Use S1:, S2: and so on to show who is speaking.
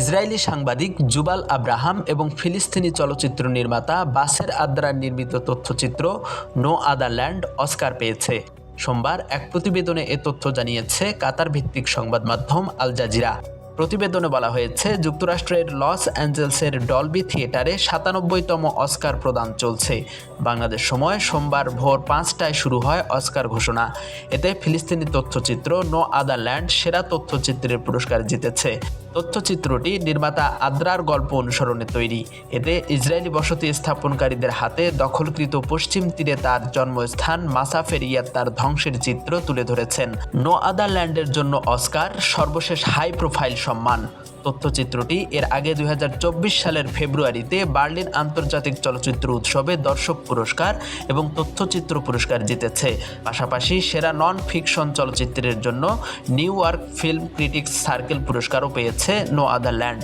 S1: Israeli সাংবাদিক জুবাল Abraham এবং ফিলিস্তিনি চলচ্চিত্র নির্মাতা বাসের আদ্রার নির্মিত তথ্যচিত্র নো আদার ল্যান্ড অস্কার পেয়েছে। সোমবার এক প্রতিবেদনে এ তথ্য জানিয়েছে কাতার ভিত্তিক সংবাদ মাধ্যম আল জাজিরা। প্রতিবেদনে বলা হয়েছে, যুক্তরাষ্ট্রের লস অ্যাঞ্জেলসের ডলবি থিয়েটারে ৯৭তম অস্কার প্রদান চলছে। বাংলাদেশ সময় সোমবার ভোর ৫টায় শুরু হয় অস্কার ঘোষণা। এতে ফিলিস্তিনি তথ্যচিত্র নো আদার ল্যান্ড সেরা তথ্যচিত্রের পুরস্কার জিতেছে। তথ্যচিত্রটি নির্মাতা আদ্রার গল্প অনুসরণে তৈরি। এতে ইসরায়েলি বসতি স্থাপনকারীদের হাতে দখলকৃত পশ্চিম তীরে তার জন্মস্থান মাসাফেরিয়ার তার ধ্বংসের চিত্র তুলে ধরেছেন। নো আদার ল্যান্ডের জন্য অস্কার সর্বশেষ হাই প্রোফাইল সম্মান। তথ্যচিত্রটি এর আগে ২০২৪ সালের ফেব্রুয়ারিতে বার্লিন আন্তর্জাতিক চলচ্চিত্র উৎসবে দর্শক পুরস্কার এবং তথ্যচিত্র পুরস্কার জিতেছে। পাশাপাশি সেরা নন ফিকশন চলচ্চিত্রের জন্য new York film critics circle পুরস্কারও পেয়েছে নো আদার ল্যান্ড।